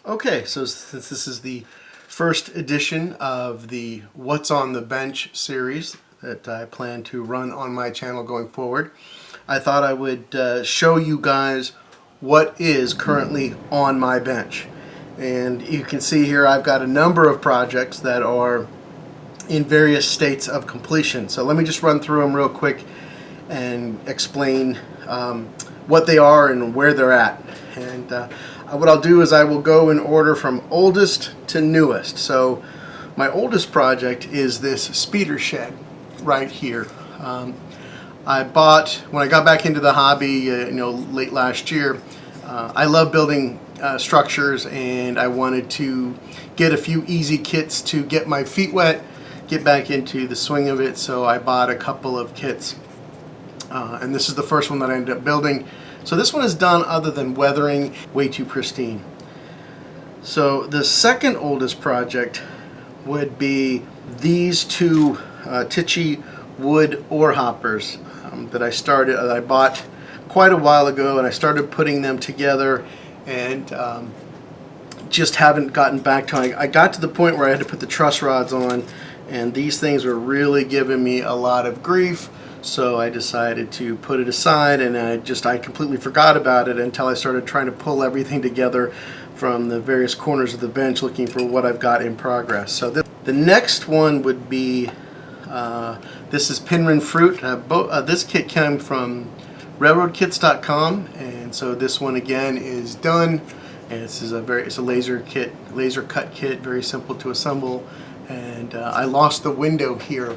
Okay, so since this is the first edition of the What's on the Bench series that I plan to run on my channel going forward, I thought I would show you guys what is currently on my bench. And you can see here I've got a number of projects that are in various states of completion. So let me just run through them real quick and explain what they are and where they're at. And what I'll do is I will go in order from oldest to newest. So my oldest project is this speeder shed right here. I bought, when I got back into the hobby, late last year. I love building structures, and I wanted to get a few easy kits to get my feet wet, get back into the swing of it. So I bought a couple of kits, and this is the first one that I ended up building. So this one is done other than weathering, way too pristine. So the second oldest project would be these two Tichy wood ore hoppers that I bought quite a while ago, and I started putting them together and just haven't gotten back to it. I got to the point where I had to put the truss rods on, and these things were really giving me a lot of grief. So I decided to put it aside, and I completely forgot about it until I started trying to pull everything together from the various corners of the bench, looking for what I've got in progress. So the next one would be, this is Pinrin Fruit. This kit came from railroadkits.com, and so this one again is done. And it's a laser cut kit, very simple to assemble. And I lost the window here.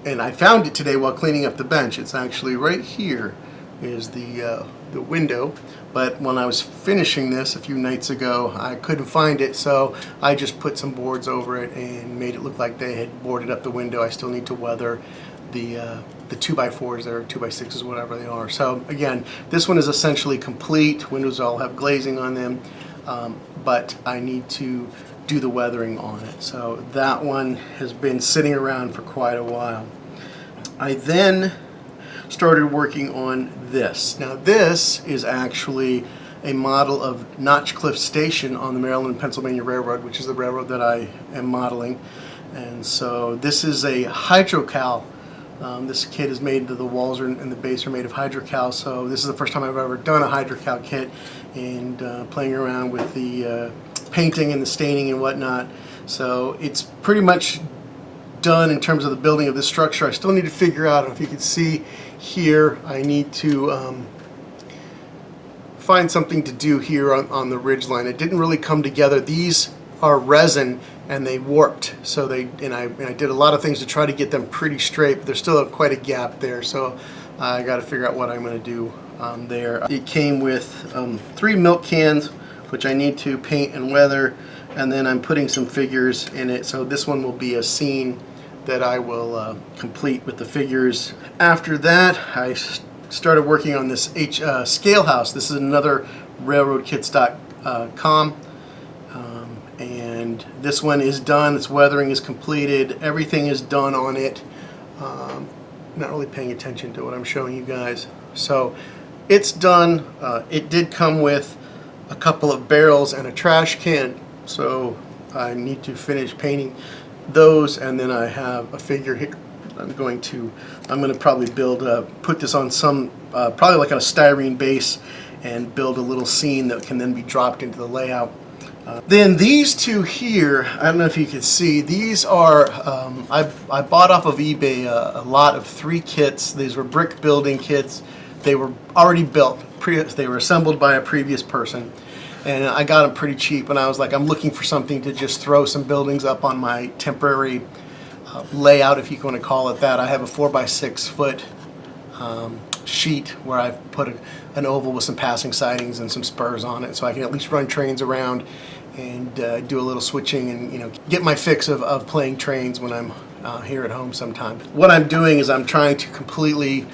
And I found it today while cleaning up the bench. It's actually right here is the window. But when I was finishing this a few nights ago, I couldn't find it, so I just put some boards over it and made it look like they had boarded up the window. I still need to weather the 2x4s there, 2x6s, whatever they are. So again, this one is essentially complete. Windows all have glazing on them, but I need to do the weathering on it. So that one has been sitting around for quite a while. I then started working on this. Now this is actually a model of Notchcliff Station on the Maryland and Pennsylvania Railroad, which is the railroad that I am modeling. And so this is a hydrocal. This kit is made, the walls and the base are made of hydrocal, so this is the first time I've ever done a hydrocal kit, and playing around with the painting and the staining and whatnot. So it's pretty much done in terms of the building of this structure. I still need to figure out, if you can see here, I need to find something to do here on the ridge line. It didn't really come together. These are resin and they warped, so I did a lot of things to try to get them pretty straight, but there's still quite a gap there, so I got to figure out what I'm going to do there. It came with 3 milk cans, which I need to paint and weather, and then I'm putting some figures in it. So this one will be a scene that I will complete with the figures. After that, I started working on this scale house. This is another railroadkits.com, and this one is done. Its weathering is completed. Everything is done on it. Not really paying attention to what I'm showing you guys. So it's done. It did come with a couple of barrels and a trash can, so I need to finish painting those, and then I have a figure here. I'm going to probably put this on some probably like on a styrene base, and build a little scene that can then be dropped into the layout. Then these two here, I don't know if you can see, these are I bought off of eBay a lot of 3 kits. These were brick building kits. They were already built. They were assembled by a previous person, and I got them pretty cheap. And I was like, I'm looking for something to just throw some buildings up on my temporary layout, if you want to call it that. I have a 4x6 foot sheet where I've put an oval with some passing sidings and some spurs on it, so I can at least run trains around and do a little switching, and get my fix of playing trains when I'm here at home sometimes. What I'm doing is I'm trying to completely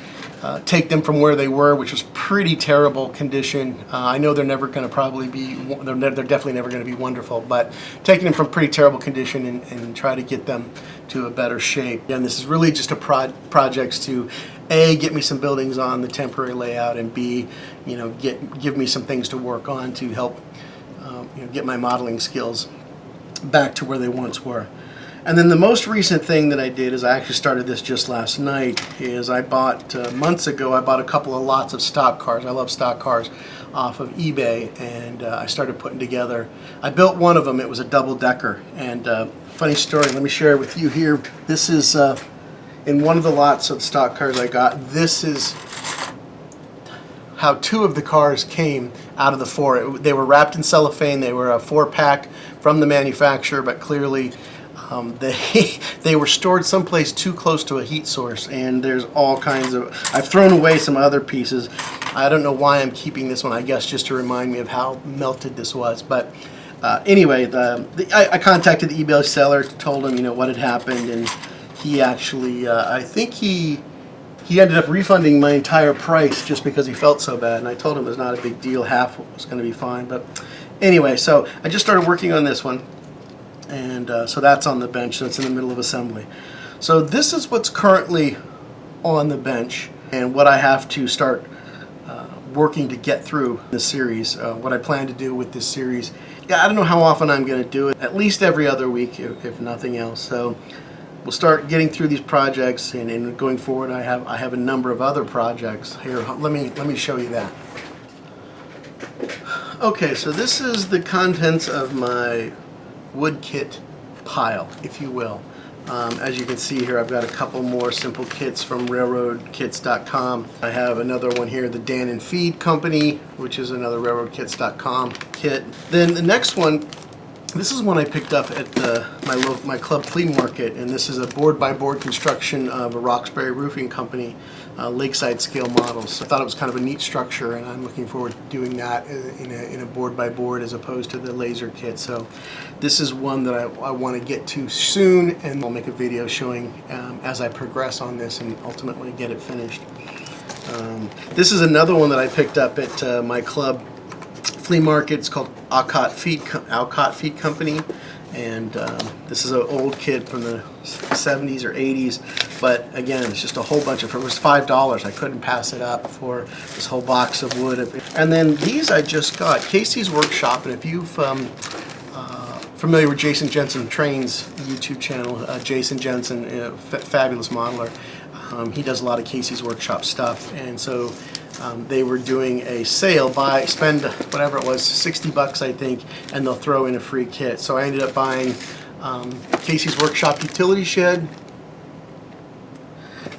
take them from where they were, which was pretty terrible condition. I know they're never going to probably be, they're definitely never going to be wonderful, but taking them from pretty terrible condition and try to get them to a better shape. And this is really just a projects to A, get me some buildings on the temporary layout, and B, give me some things to work on to help get my modeling skills back to where they once were. And then the most recent thing that I did is I actually started this just last night. Is I bought months ago. I bought a couple of lots of stock cars. I love stock cars off of eBay, and I started putting together. I built one of them. It was a double-decker. And funny story. Let me share it with you here. This is in one of the lots of stock cars I got. This is how two of the cars came out of the four. They were wrapped in cellophane. They were a 4-pack from the manufacturer, but clearly they were stored someplace too close to a heat source, and there's all kinds of. I've thrown away some other pieces. I don't know why I'm keeping this one. I guess just to remind me of how melted this was. But anyway, I contacted the eBay seller, told him what had happened, and he actually I think he ended up refunding my entire price just because he felt so bad. And I told him it was not a big deal. Half was going to be fine. But anyway, so I just started working on this one. And so that's on the bench. So it's in the middle of assembly. So this is what's currently on the bench and what I have to start working to get through this series. What I plan to do with this series. Yeah, I don't know how often I'm going to do it. At least every other week, if nothing else. So we'll start getting through these projects, and going forward, I have a number of other projects here. Let me show you that. Okay, so this is the contents of my wood kit pile, if you will. As you can see here, I've got a couple more simple kits from railroadkits.com. I have another one here, the Dan and Feed Company, which is another railroadkits.com kit. Then the next one, this is one I picked up at my club flea market, and this is a board-by-board construction of a Roxbury Roofing Company lakeside scale models. So I thought it was kind of a neat structure, and I'm looking forward to doing that in a board-by-board as opposed to the laser kit. So this is one that I want to get to soon, and I'll make a video showing as I progress on this and ultimately get it finished. This is another one that I picked up at my club flea market. It's called Alcott Feed Company, and this is an old kit from the 70s or 80s, but again, it's just a whole bunch of. It was $5. I couldn't pass it up for this whole box of wood. And then these I just got Casey's Workshop, and if you've familiar with Jason Jensen Trains YouTube channel, Jason Jensen, fabulous modeler. He does a lot of Casey's Workshop stuff, and so they were doing a sale. Spend whatever it was, $60 I think, and they'll throw in a free kit. So I ended up buying Casey's Workshop utility shed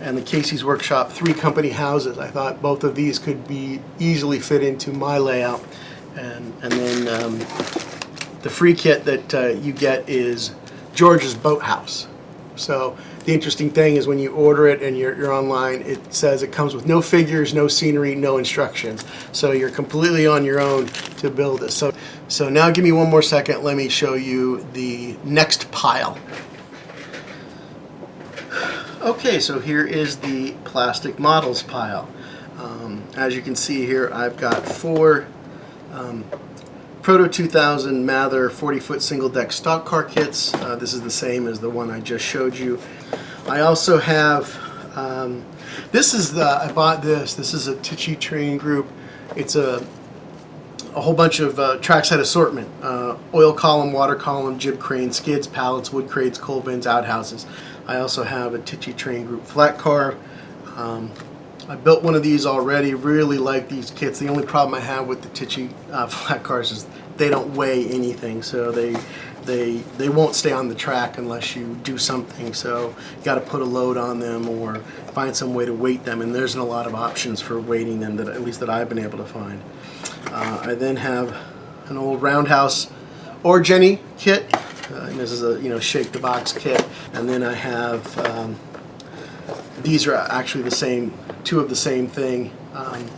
and the Casey's Workshop 3 company houses. I thought both of these could be easily fit into my layout, and then the free kit that you get is George's Boathouse. So the interesting thing is when you order it and you're online, it says it comes with no figures, no scenery, no instructions. So you're completely on your own to build it. So now give me one more second. Let me show you the next pile. Okay, so here is the plastic models pile. As you can see here, I've got 4 Proto 2000 Mather 40-foot single deck stock car kits. This is the same as the one I just showed you. I also have, I bought this. This is a Tichy Train Group. It's a whole bunch of trackside assortment. Oil column, water column, jib crane, skids, pallets, wood crates, coal bins, outhouses. I also have a Tichy Train Group flat car. I built one of these already. Really like these kits. The only problem I have with the Tichy flat cars is they don't weigh anything, so they won't stay on the track unless you do something. So you got to put a load on them or find some way to weight them. And there isn't a lot of options for weighting them that at least that I've been able to find. I then have an old Roundhouse or Jenny kit. And this is a shake the box kit. And then I have these are actually the same, 2 of the same thing.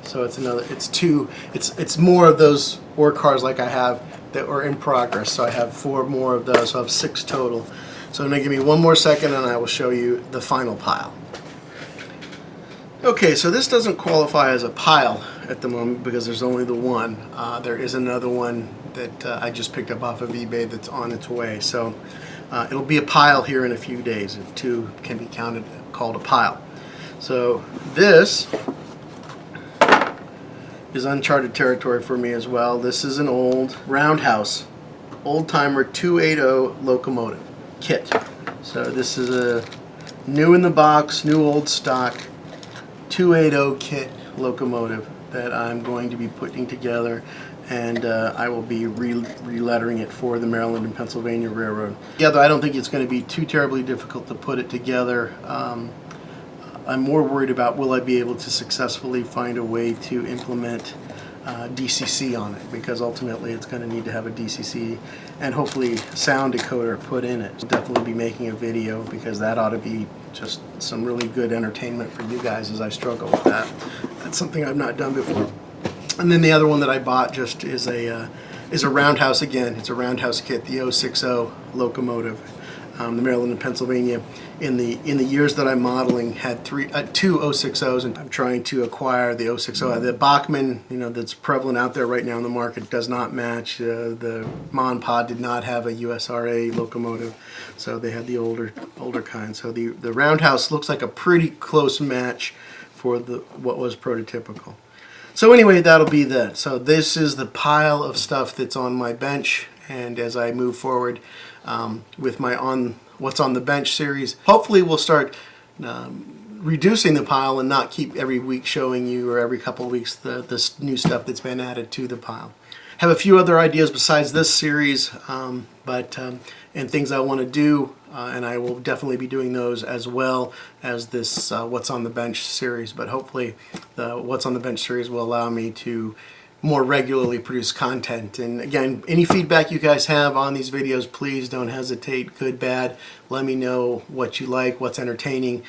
So it's more of those ore cars like I have that were in progress. So I have 4 more of those. So I have 6 total. So now give me one more second and I will show you the final pile. Okay, so this doesn't qualify as a pile at the moment because there's only the one. There is another one that I just picked up off of eBay that's on its way. So it'll be a pile here in a few days. If 2 can be called a pile. So this is uncharted territory for me as well. This is an old Roundhouse old-timer 280 locomotive kit. So this is a new in the box, new old stock 280 kit locomotive that I'm going to be putting together, and I will be re-lettering it for the Maryland and Pennsylvania Railroad. Yeah, though I don't think it's going to be too terribly difficult to put it together. I'm more worried about will I be able to successfully find a way to implement DCC on it, because ultimately it's going to need to have a DCC and hopefully sound decoder put in it. I'll definitely be making a video, because that ought to be just some really good entertainment for you guys as I struggle with that. That's something I've not done before. And then the other one that I bought just is a Roundhouse again. It's a Roundhouse kit, the 060 locomotive. The Maryland and Pennsylvania in the years that I'm modeling had two 060s, and I'm trying to acquire the 060. The Bachmann, that's prevalent out there right now in the market does not match. The Monpod did not have a USRA locomotive, so they had the older kind. So the Roundhouse looks like a pretty close match for what was prototypical. So anyway, that'll be that. So this is the pile of stuff that's on my bench, and as I move forward with my What's on the Bench series, hopefully we'll start reducing the pile and not keep every week showing you, or every couple of weeks, the new stuff that's been added to the pile. Have a few other ideas besides this series, and things I want to do, and I will definitely be doing those as well as this What's on the Bench series. But hopefully the What's on the Bench series will allow me to more regularly produce content. And again, any feedback you guys have on these videos, please don't hesitate, good, bad. Let me know what you like, what's entertaining.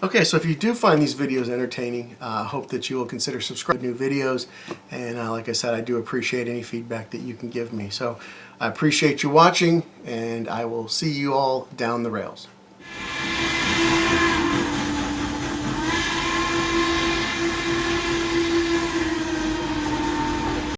Okay, so if you do find these videos entertaining, I hope that you will consider subscribing to new videos. And like I said, I do appreciate any feedback that you can give me. So I appreciate you watching, and I will see you all down the rails.